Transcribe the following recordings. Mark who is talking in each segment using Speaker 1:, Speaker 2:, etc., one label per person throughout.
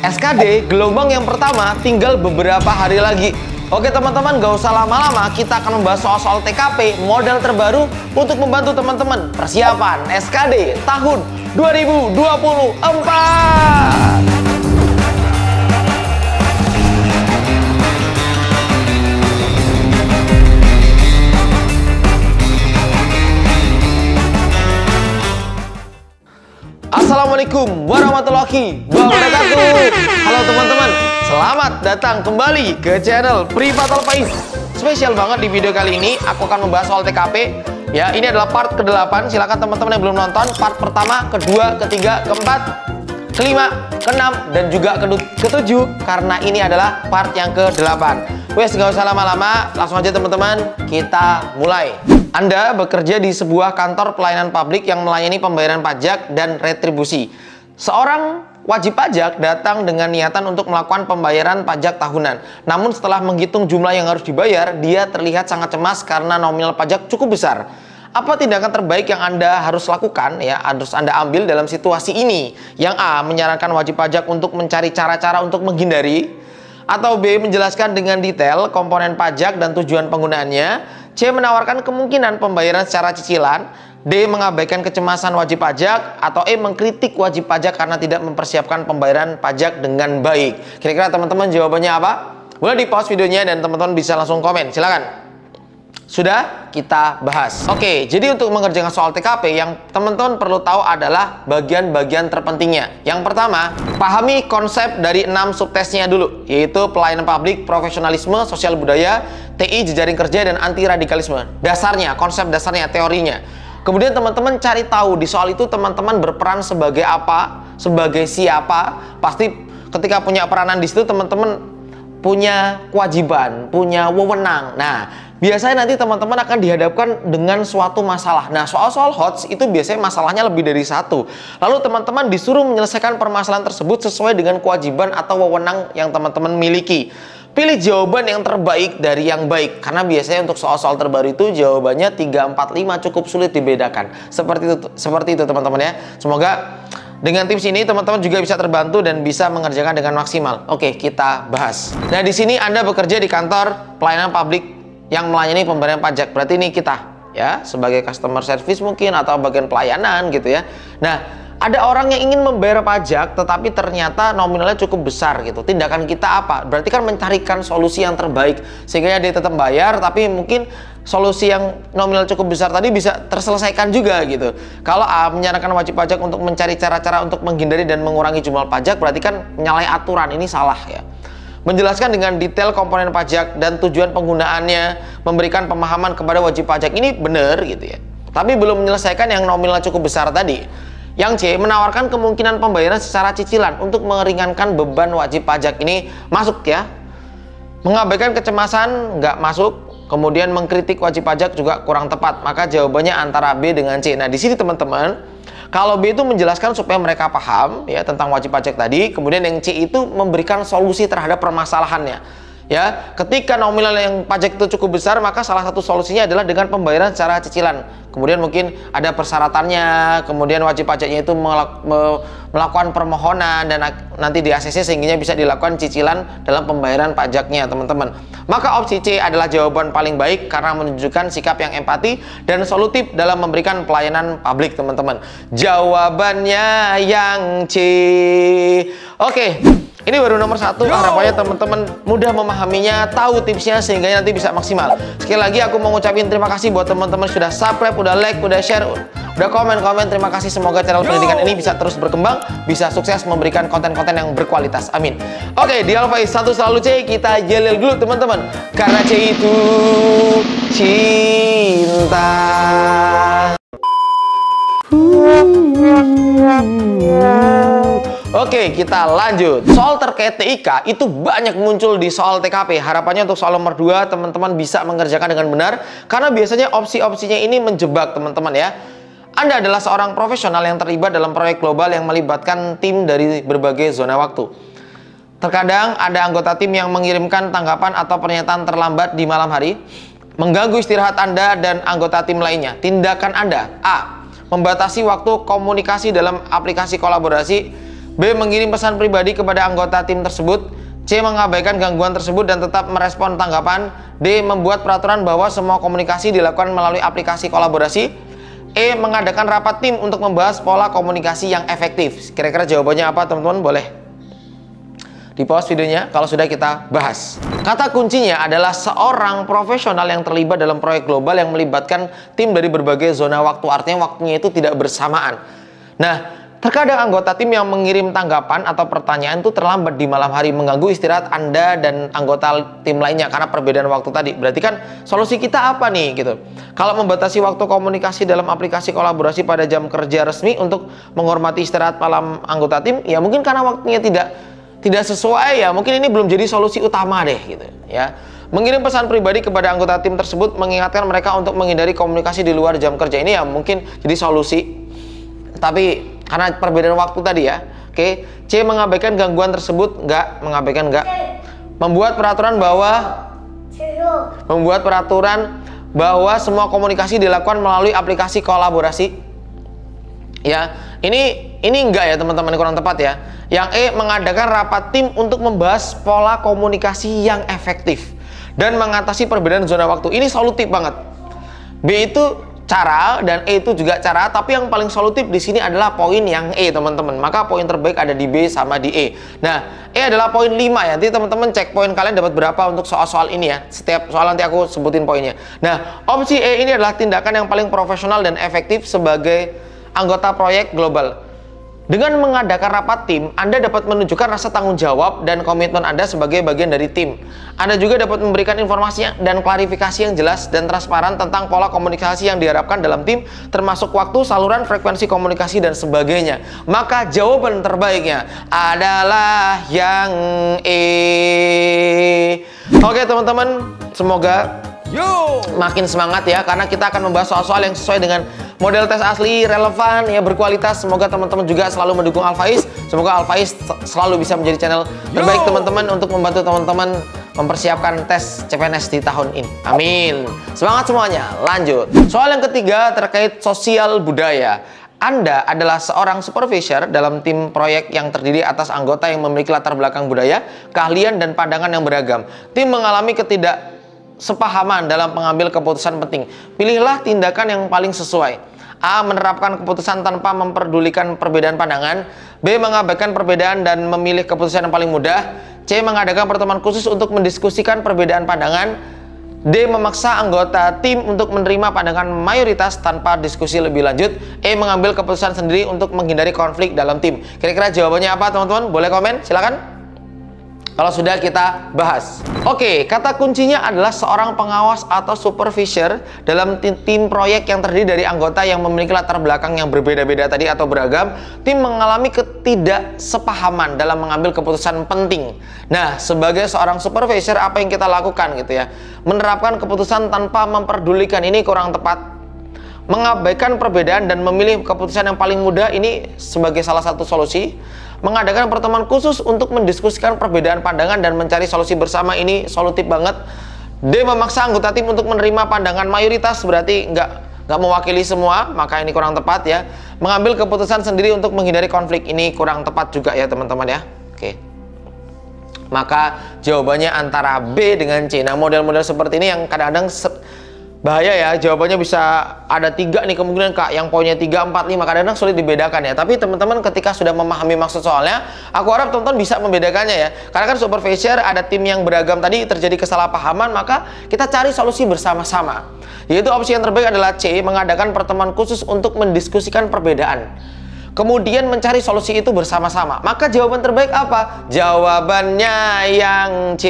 Speaker 1: SKD gelombang yang pertama tinggal beberapa hari lagi. Oke teman-teman, gak usah lama-lama, kita akan membahas soal TKP model terbaru untuk membantu teman-teman persiapan SKD tahun 2024. Assalamualaikum warahmatullahi wabarakatuh. Halo teman-teman, selamat datang kembali ke channel Privatal Faiz. Spesial banget di video kali ini, aku akan membahas soal TKP. Ya, ini adalah part ke-8. Silakan teman-teman yang belum nonton part pertama, kedua, ketiga, keempat, kelima, keenam, dan juga ke-7, karena ini adalah part yang ke-8. Wes, gak usah lama-lama, langsung aja teman-teman, kita mulai. Anda bekerja di sebuah kantor pelayanan publik yang melayani pembayaran pajak dan retribusi. Seorang wajib pajak datang dengan niatan untuk melakukan pembayaran pajak tahunan. Namun setelah menghitung jumlah yang harus dibayar, dia terlihat sangat cemas karena nominal pajak cukup besar. Apa tindakan terbaik yang Anda harus lakukan, ya, harus Anda ambil dalam situasi ini? Yang A, menyarankan wajib pajak untuk mencari cara-cara untuk menghindari. Atau B, menjelaskan dengan detail komponen pajak dan tujuan penggunaannya. C, menawarkan kemungkinan pembayaran secara cicilan. D, mengabaikan kecemasan wajib pajak. Atau E, mengkritik wajib pajak karena tidak mempersiapkan pembayaran pajak dengan baik. Kira-kira teman-teman jawabannya apa? Boleh di pause videonya dan teman-teman bisa langsung komen. Silakan. Sudah kita bahas. Oke, jadi untuk mengerjakan soal TKP yang teman-teman perlu tahu adalah bagian-bagian terpentingnya. Yang pertama, pahami konsep dari 6 subtesnya dulu, yaitu pelayanan publik, profesionalisme, sosial budaya, TI, jejaring kerja, dan anti radikalisme. Dasarnya, konsep dasarnya, teorinya. Kemudian teman-teman cari tahu di soal itu teman-teman berperan sebagai apa, sebagai siapa. Pasti ketika punya peranan di situ teman-teman punya kewajiban, punya wewenang. Nah, biasanya nanti teman-teman akan dihadapkan dengan suatu masalah. Nah, soal-soal HOTS itu biasanya masalahnya lebih dari satu. Lalu teman-teman disuruh menyelesaikan permasalahan tersebut sesuai dengan kewajiban atau wewenang yang teman-teman miliki. Pilih jawaban yang terbaik dari yang baik. Karena biasanya untuk soal-soal terbaru itu jawabannya 3, 4, 5 cukup sulit dibedakan. Seperti itu teman-teman ya. Semoga dengan tips ini teman-teman juga bisa terbantu dan bisa mengerjakan dengan maksimal. Oke, kita bahas. Nah, di sini Anda bekerja di kantor pelayanan publik yang melayani pembayaran pajak. Berarti ini kita ya sebagai customer service mungkin atau bagian pelayanan gitu ya. Nah, ada orang yang ingin membayar pajak tetapi ternyata nominalnya cukup besar gitu. Tindakan kita apa? Berarti kan mencarikan solusi yang terbaik sehingga dia tetap bayar, tapi mungkin solusi yang nominal cukup besar tadi bisa terselesaikan juga gitu. Kalau A, menyarankan wajib pajak untuk mencari cara-cara untuk menghindari dan mengurangi jumlah pajak, berarti kan menyalahi aturan. Ini salah ya. Menjelaskan dengan detail komponen pajak dan tujuan penggunaannya, memberikan pemahaman kepada wajib pajak, ini benar gitu ya. Tapi belum menyelesaikan yang nominal cukup besar tadi. Yang C, menawarkan kemungkinan pembayaran secara cicilan untuk meringankan beban wajib pajak. Ini masuk ya. Mengabaikan kecemasan nggak masuk. Kemudian mengkritik wajib pajak juga kurang tepat. Maka jawabannya antara B dengan C. Nah, di sini teman-teman, kalau B itu menjelaskan supaya mereka paham ya tentang wajib pajak tadi, kemudian yang C itu memberikan solusi terhadap permasalahannya. Ya, ketika nominal yang pajak itu cukup besar, maka salah satu solusinya adalah dengan pembayaran secara cicilan. Kemudian mungkin ada persyaratannya, kemudian wajib pajaknya itu melakukan permohonan dan nanti di ACC sehingga bisa dilakukan cicilan dalam pembayaran pajaknya, teman-teman. Maka opsi C adalah jawaban paling baik karena menunjukkan sikap yang empati dan solutif dalam memberikan pelayanan publik, teman-teman. Jawabannya yang C. Oke. Ini baru nomor 1, harapannya teman-teman mudah memahaminya, tahu tipsnya sehingga nanti bisa maksimal. Sekali lagi aku mau ngucapin terima kasih buat teman-teman sudah subscribe, udah like, udah share, udah komen-komen. Terima kasih, semoga channel pendidikan ini bisa terus berkembang, bisa sukses memberikan konten-konten yang berkualitas. Amin. Oke, di Alfaiz 1 selalu C, kita jelil dulu teman-teman. Karena C itu cinta. Oke, kita lanjut. Soal terkait TIK itu banyak muncul di soal TKP. Harapannya untuk soal nomor 2 teman-teman bisa mengerjakan dengan benar, karena biasanya opsi-opsinya ini menjebak teman-teman ya. Anda adalah seorang profesional yang terlibat dalam proyek global yang melibatkan tim dari berbagai zona waktu. Terkadang ada anggota tim yang mengirimkan tanggapan atau pernyataan terlambat di malam hari, mengganggu istirahat Anda dan anggota tim lainnya. Tindakan Anda: A, membatasi waktu komunikasi dalam aplikasi kolaborasi. B. Mengirim pesan pribadi kepada anggota tim tersebut. C. Mengabaikan gangguan tersebut dan tetap merespon tanggapan. D. Membuat peraturan bahwa semua komunikasi dilakukan melalui aplikasi kolaborasi. E. Mengadakan rapat tim untuk membahas pola komunikasi yang efektif. Kira-kira jawabannya apa, teman-teman? Boleh di pause videonya kalau sudah kita bahas. Kata kuncinya adalah seorang profesional yang terlibat dalam proyek global yang melibatkan tim dari berbagai zona waktu. Artinya waktunya itu tidak bersamaan. Nah, terkadang anggota tim yang mengirim tanggapan atau pertanyaan itu terlambat di malam hari, mengganggu istirahat Anda dan anggota tim lainnya karena perbedaan waktu tadi. Berarti kan solusi kita apa nih gitu? Kalau membatasi waktu komunikasi dalam aplikasi kolaborasi pada jam kerja resmi untuk menghormati istirahat malam anggota tim, ya mungkin karena waktunya tidak sesuai, ya mungkin ini belum jadi solusi utama deh gitu ya. Mengirim pesan pribadi kepada anggota tim tersebut mengingatkan mereka untuk menghindari komunikasi di luar jam kerja, ini ya mungkin jadi solusi. Tapi karena perbedaan waktu tadi ya. Oke. C. Mengabaikan gangguan tersebut. Mengabaikan enggak. Membuat peraturan bahwa semua komunikasi dilakukan melalui aplikasi kolaborasi. Ya, ini enggak ya teman-teman, kurang tepat ya. Yang E. Mengadakan rapat tim untuk membahas pola komunikasi yang efektif dan mengatasi perbedaan zona waktu. Ini solutif banget. B itu cara dan E itu juga cara, tapi yang paling solutif di sini adalah poin yang E, teman-teman. Maka poin terbaik ada di B sama di E. Nah, E adalah poin 5 ya. Nanti teman-teman cek poin kalian dapat berapa untuk soal-soal ini ya. Setiap soal nanti aku sebutin poinnya. Nah, opsi E ini adalah tindakan yang paling profesional dan efektif sebagai anggota proyek global. Dengan mengadakan rapat tim, Anda dapat menunjukkan rasa tanggung jawab dan komitmen Anda sebagai bagian dari tim. Anda juga dapat memberikan informasi dan klarifikasi yang jelas dan transparan tentang pola komunikasi yang diharapkan dalam tim, termasuk waktu, saluran, frekuensi komunikasi, dan sebagainya. Maka jawaban terbaiknya adalah yang E. Oke teman-teman, semoga makin semangat ya, karena kita akan membahas soal-soal yang sesuai dengan model tes asli, relevan, ya berkualitas. Semoga teman-teman juga selalu mendukung Alfaiz. Semoga Alfaiz selalu bisa menjadi channel terbaik teman-teman untuk membantu teman-teman mempersiapkan tes CPNS di tahun ini. Amin. Semangat semuanya. Lanjut. Soal yang ketiga terkait sosial budaya. Anda adalah seorang supervisor dalam tim proyek yang terdiri atas anggota yang memiliki latar belakang budaya, keahlian, dan pandangan yang beragam. Tim mengalami ketidaksepahaman dalam pengambil keputusan penting. Pilihlah tindakan yang paling sesuai. A. Menerapkan keputusan tanpa memperdulikan perbedaan pandangan. B. Mengabaikan perbedaan dan memilih keputusan yang paling mudah. C. Mengadakan pertemuan khusus untuk mendiskusikan perbedaan pandangan. D. Memaksa anggota tim untuk menerima pandangan mayoritas tanpa diskusi lebih lanjut. E. Mengambil keputusan sendiri untuk menghindari konflik dalam tim. Kira-kira jawabannya apa teman-teman? Boleh komen? Silakan kalau sudah kita bahas. Oke, kata kuncinya adalah seorang pengawas atau supervisor dalam tim proyek yang terdiri dari anggota yang memiliki latar belakang yang berbeda-beda tadi atau beragam. Tim mengalami ketidaksepahaman dalam mengambil keputusan penting. Nah, sebagai seorang supervisor apa yang kita lakukan gitu ya? Menerapkan keputusan tanpa memperdulikan, ini kurang tepat. Mengabaikan perbedaan dan memilih keputusan yang paling mudah, ini sebagai salah satu solusi. Mengadakan pertemuan khusus untuk mendiskusikan perbedaan pandangan dan mencari solusi bersama, ini solutif banget. D. Memaksa anggota tim untuk menerima pandangan mayoritas, berarti nggak mewakili semua, maka ini kurang tepat ya. Mengambil keputusan sendiri untuk menghindari konflik, ini kurang tepat juga ya teman-teman ya. Oke. Maka jawabannya antara B dengan C. Nah, model-model seperti ini yang kadang-kadang bahaya ya, jawabannya bisa ada 3 nih kemungkinan Kak, yang poinnya 3, 4, 5, kadang-kadang sulit dibedakan ya. Tapi teman-teman ketika sudah memahami maksud soalnya, aku harap teman-teman bisa membedakannya ya. Karena kan supervisor ada tim yang beragam tadi, terjadi kesalahpahaman, maka kita cari solusi bersama-sama. Yaitu opsi yang terbaik adalah C. Mengadakan pertemuan khusus untuk mendiskusikan perbedaan, kemudian mencari solusi itu bersama-sama. Maka jawaban terbaik apa? Jawabannya yang C.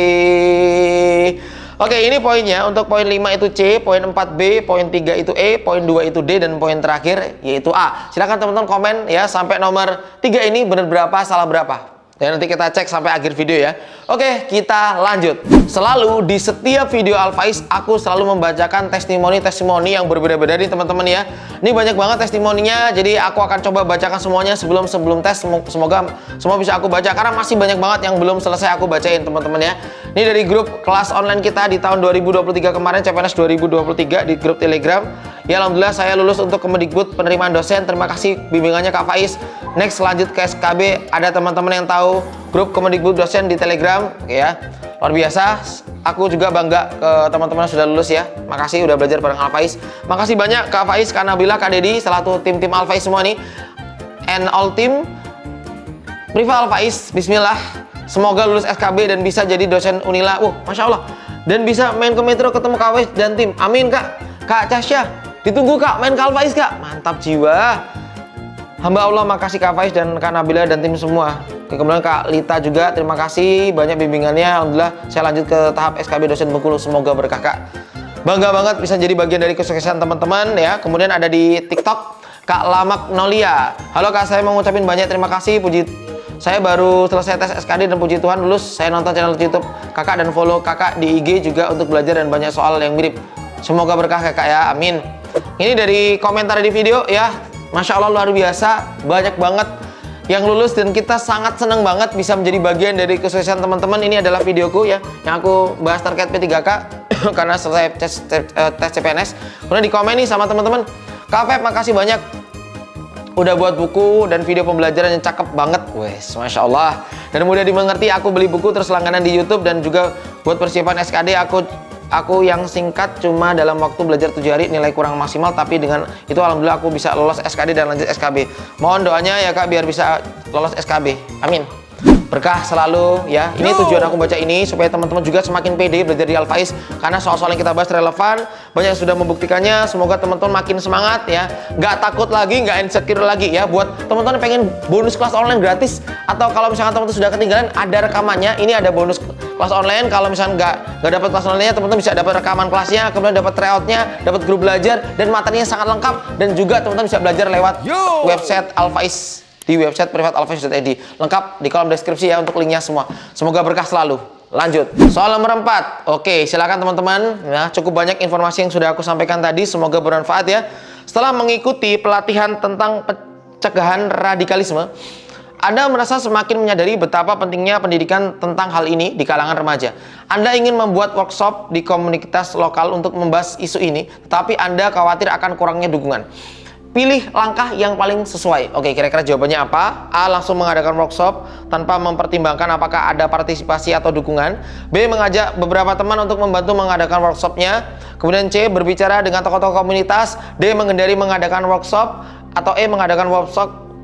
Speaker 1: Oke, ini poinnya. Untuk poin 5 itu C, poin 4 B, poin 3 itu E, poin 2 itu D, dan poin terakhir yaitu A. Silahkan teman-teman komen ya, sampai nomor 3 ini benar berapa, salah berapa. Dan nanti kita cek sampai akhir video ya. Oke, kita lanjut. Selalu di setiap video Alfaiz, aku selalu membacakan testimoni-testimoni yang berbeda-beda nih teman-teman ya. Ini banyak banget testimoninya, jadi aku akan coba bacakan semuanya sebelum tes. Semoga semua bisa aku baca, karena masih banyak banget yang belum selesai aku bacain teman-teman ya. Ini dari grup kelas online kita di tahun 2023 kemarin, CPNS 2023 di grup Telegram. Ya alhamdulillah saya lulus untuk Kemendikbud penerimaan dosen. Terima kasih bimbingannya Kak Faiz. Next lanjut ke SKB. Ada teman-teman yang tahu grup Kemendikbud dosen di Telegram. Oke ya, luar biasa. Aku juga bangga ke teman-teman sudah lulus ya. Makasih udah belajar bareng Al Faiz. Makasih banyak Kak Faiz, Kak Nabila, Kak Dedi, selaku tim-tim Al Faiz semua nih. And all team Priva Al Faiz, bismillah. Semoga lulus SKB dan bisa jadi dosen Unila. Masya Allah. Dan bisa main ke Metro ketemu Kak Faiz dan tim. Amin Kak. Kak Casya, ditunggu Kak, main ke Al Faiz Kak. Mantap jiwa. Hamba Allah, makasih Kak Faiz dan Kak Nabila dan tim semua. Kemudian Kak Lita juga, terima kasih banyak bimbingannya. Alhamdulillah saya lanjut ke tahap SKB dosen Bengkulu. Semoga berkah Kak. Bangga banget bisa jadi bagian dari kesuksesan teman-teman ya. Kemudian ada di TikTok Kak Lamak Nolia. Halo Kak, saya mau ngucapin banyak terima kasih. Saya baru selesai tes SKD dan puji Tuhan lulus. Saya nonton channel YouTube Kakak dan follow Kakak di IG juga untuk belajar dan banyak soal yang mirip. Semoga berkah Kakak ya, amin. Ini dari komentar di video ya. Masya Allah luar biasa, banyak banget yang lulus dan kita sangat senang banget bisa menjadi bagian dari kesuksesan teman-teman. Ini adalah videoku ya, yang aku bahas terkait P3K karena selesai tes CPNS. Kemudian di komen nih sama teman-teman, Kak Feb makasih banyak udah buat buku dan video pembelajaran yang cakep banget. Wes, Masya Allah. Dan mudah dimengerti, aku beli buku terus langganan di YouTube dan juga buat persiapan SKD aku yang singkat cuma dalam waktu belajar 7 hari nilai kurang maksimal, tapi dengan itu alhamdulillah aku bisa lolos SKD dan lanjut SKB. Mohon doanya ya Kak biar bisa lolos SKB. Amin. Berkah selalu ya. Ini tujuan aku baca ini supaya teman-teman juga semakin pede belajar di Al Faiz karena soal-soal yang kita bahas relevan, banyak yang sudah membuktikannya. Semoga teman-teman makin semangat ya, nggak takut lagi, nggak insecure lagi ya. Buat teman-teman yang pengen bonus kelas online gratis atau kalau misalkan teman-teman sudah ketinggalan ada rekamannya, ini ada bonus kelas online. Kalau misalkan nggak dapat kelas online-nya, teman-teman bisa dapat rekaman kelasnya, kemudian dapat tryout-nya, dapat grup belajar dan materinya sangat lengkap, dan juga teman-teman bisa belajar lewat website Al Faiz di website privatalfaiz.id. Lengkap di kolom deskripsi ya untuk linknya semua. Semoga berkah selalu. Lanjut. Soal nomor 4. Oke, silakan teman-teman. Ya, cukup banyak informasi yang sudah aku sampaikan tadi. Semoga bermanfaat ya. Setelah mengikuti pelatihan tentang pencegahan radikalisme, Anda merasa semakin menyadari betapa pentingnya pendidikan tentang hal ini di kalangan remaja. Anda ingin membuat workshop di komunitas lokal untuk membahas isu ini, tetapi Anda khawatir akan kurangnya dukungan. Pilih langkah yang paling sesuai. Oke, kira-kira jawabannya apa? A. Langsung mengadakan workshop tanpa mempertimbangkan apakah ada partisipasi atau dukungan. B. Mengajak beberapa teman untuk membantu mengadakan workshopnya. Kemudian C. Berbicara dengan tokoh-tokoh komunitas. D. Menghindari mengadakan workshop. Atau E. Mengadakan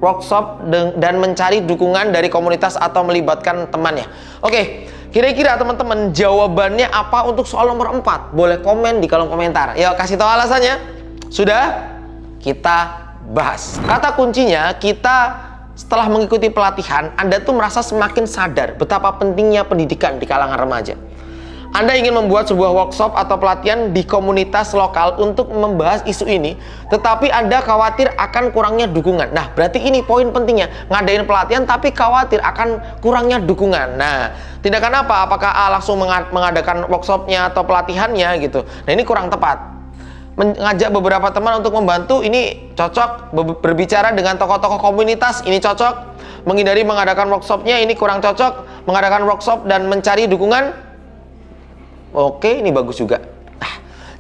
Speaker 1: workshop dan mencari dukungan dari komunitas atau melibatkan temannya. Oke, kira-kira teman-teman jawabannya apa untuk soal nomor 4? Boleh komen di kolom komentar. Yuk, kasih tahu alasannya. Sudah? Kita bahas. Kata kuncinya, kita setelah mengikuti pelatihan, Anda tuh merasa semakin sadar betapa pentingnya pendidikan di kalangan remaja. Anda ingin membuat sebuah workshop atau pelatihan di komunitas lokal untuk membahas isu ini, tetapi Anda khawatir akan kurangnya dukungan. Nah, berarti ini poin pentingnya. Ngadain pelatihan tapi khawatir akan kurangnya dukungan. Nah, tindakan apa? Apakah A. Langsung mengadakan workshopnya atau pelatihannya gitu? Nah, ini kurang tepat. Mengajak beberapa teman untuk membantu, ini cocok. Berbicara dengan tokoh-tokoh komunitas, ini cocok. Menghindari mengadakan workshopnya, ini kurang cocok. Mengadakan workshop dan mencari dukungan, oke, ini bagus juga.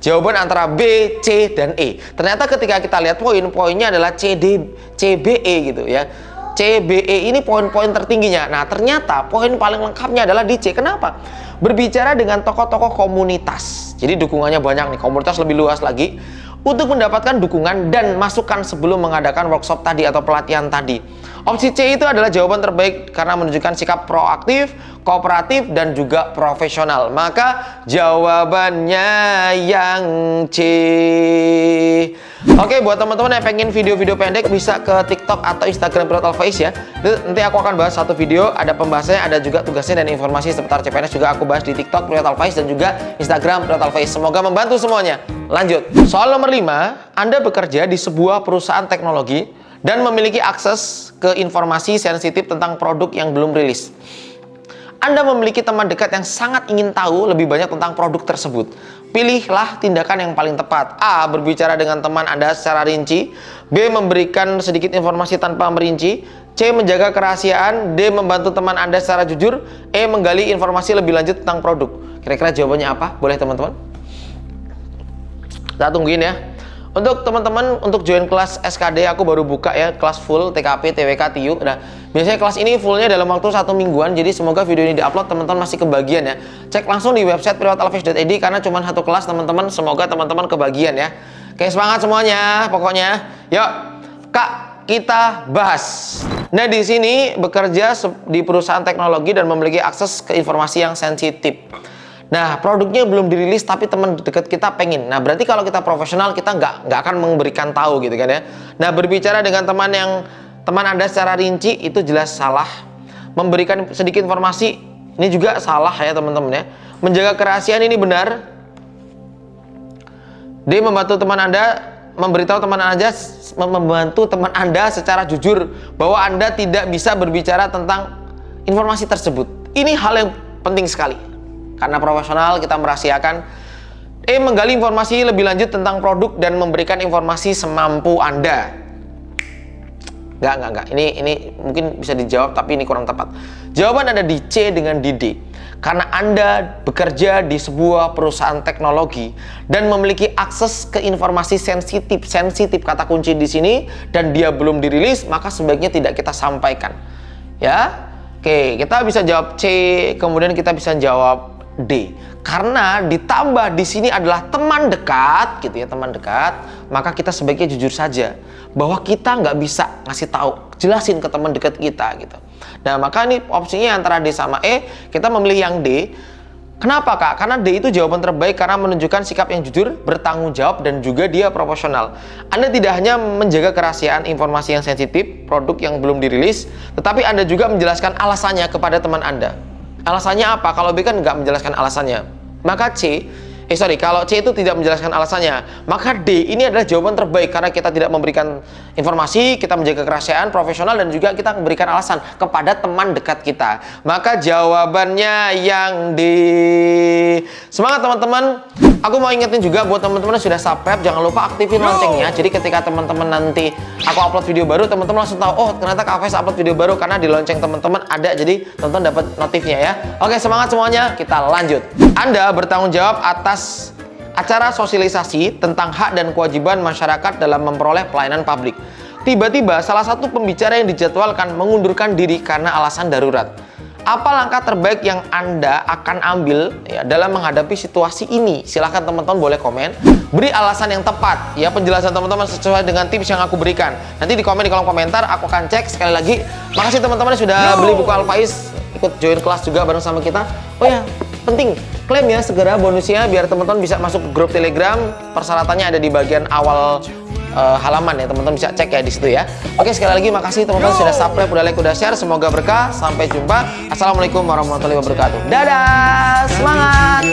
Speaker 1: Jawaban antara B, C, dan E. Ternyata ketika kita lihat poin-poinnya adalah C, D, C, B, E gitu ya. C, B, E ini poin-poin tertingginya. Nah, ternyata poin paling lengkapnya adalah di C. Kenapa? Berbicara dengan tokoh-tokoh komunitas. Jadi dukungannya banyak nih, komunitas lebih luas lagi. Untuk mendapatkan dukungan dan masukan sebelum mengadakan workshop tadi atau pelatihan tadi. Opsi C itu adalah jawaban terbaik karena menunjukkan sikap proaktif, kooperatif, dan juga profesional. Maka jawabannya yang C. Oke, buat teman-teman yang pengen video-video pendek bisa ke TikTok atau Instagram Privat Al Faiz ya. Nanti aku akan bahas satu video, ada pembahasannya, ada juga tugasnya dan informasi seputar CPNS juga aku bahas di TikTok Privat Al Faiz dan juga Instagram Privat Al Faiz. Semoga membantu semuanya. Lanjut. Soal nomor 5, Anda bekerja di sebuah perusahaan teknologi dan memiliki akses ke informasi sensitif tentang produk yang belum rilis. Anda memiliki teman dekat yang sangat ingin tahu lebih banyak tentang produk tersebut. Pilihlah tindakan yang paling tepat. A. Berbicara dengan teman Anda secara rinci. B. Memberikan sedikit informasi tanpa merinci. C. Menjaga kerahasiaan. D. Membantu teman Anda secara jujur. E. Menggali informasi lebih lanjut tentang produk. Kira-kira jawabannya apa? Boleh teman-teman? Kita tungguin ya. Untuk teman-teman untuk join kelas SKD aku baru buka ya, kelas full TKP, TWK, TIU. Nah, biasanya kelas ini fullnya dalam waktu 1 mingguan. Jadi semoga video ini diupload teman-teman masih kebagian ya. Cek langsung di website privatalface.id karena cuma 1 kelas teman-teman. Semoga teman-teman kebagian ya. Oke, semangat semuanya pokoknya. Yuk, Kak, kita bahas. Nah, di sini bekerja di perusahaan teknologi dan memiliki akses ke informasi yang sensitif. Nah, produknya belum dirilis tapi teman dekat kita pengen. Nah, berarti kalau kita profesional kita nggak akan memberikan tahu gitu kan ya. Nah, berbicara dengan teman Anda secara rinci itu jelas salah. Memberikan sedikit informasi ini juga salah ya teman-teman ya. Menjaga kerahasiaan ini benar. D, membantu teman Anda, memberitahu membantu teman Anda secara jujur bahwa Anda tidak bisa berbicara tentang informasi tersebut. Ini hal yang penting sekali. Karena profesional kita merahasiakan. Menggali informasi lebih lanjut tentang produk dan memberikan informasi semampu Anda. Enggak. Ini mungkin bisa dijawab tapi ini kurang tepat. Jawaban ada di C dengan di D. Karena Anda bekerja di sebuah perusahaan teknologi dan memiliki akses ke informasi sensitif kata kunci di sini dan dia belum dirilis, maka sebaiknya tidak kita sampaikan. Ya. Oke, kita bisa jawab C, kemudian kita bisa jawab D. Karena ditambah di sini adalah teman dekat gitu ya, teman dekat, maka kita sebaiknya jujur saja bahwa kita nggak bisa ngasih tahu, jelasin ke teman dekat kita gitu. Nah, maka ini opsinya antara D sama E, kita memilih yang D. Kenapa, Kak? Karena D itu jawaban terbaik karena menunjukkan sikap yang jujur, bertanggung jawab, dan juga dia proporsional. Anda tidak hanya menjaga kerahasiaan informasi yang sensitif, produk yang belum dirilis, tetapi Anda juga menjelaskan alasannya kepada teman Anda. Alasannya apa? Kalau B kan nggak menjelaskan alasannya. Maka kalau C itu tidak menjelaskan alasannya, maka D ini adalah jawaban terbaik karena kita tidak memberikan informasi, kita menjaga kerahasiaan, profesional, dan juga kita memberikan alasan kepada teman dekat kita. Maka jawabannya yang D. Semangat teman-teman. Aku mau ingetin juga buat teman-teman yang sudah subscribe, jangan lupa aktifin loncengnya. Jadi ketika teman-teman nanti aku upload video baru, teman-teman langsung tahu, oh ternyata Kak Faiz upload video baru karena di lonceng teman-teman ada. Jadi teman-teman dapat notifnya ya. Oke, semangat semuanya. Kita lanjut. Anda bertanggung jawab atas acara sosialisasi tentang hak dan kewajiban masyarakat dalam memperoleh pelayanan publik. Tiba-tiba salah satu pembicara yang dijadwalkan mengundurkan diri karena alasan darurat. Apa langkah terbaik yang Anda akan ambil ya, dalam menghadapi situasi ini? Silahkan teman-teman boleh komen. Beri alasan yang tepat. Ya, penjelasan teman-teman sesuai dengan tips yang aku berikan. Nanti di komen di kolom komentar, aku akan cek sekali lagi. Makasih teman-teman yang sudah beli buku Al-Faiz, ikut join kelas juga bareng sama kita. Oh ya, penting, klaim ya segera bonusnya biar teman-teman bisa masuk ke grup Telegram. Persyaratannya ada di bagian awal halaman ya, teman-teman bisa cek ya di situ ya. Oke, sekali lagi makasih teman-teman sudah subscribe, udah like, udah share. Semoga berkah. Sampai jumpa. Assalamualaikum warahmatullahi wabarakatuh. Dadah, semangat.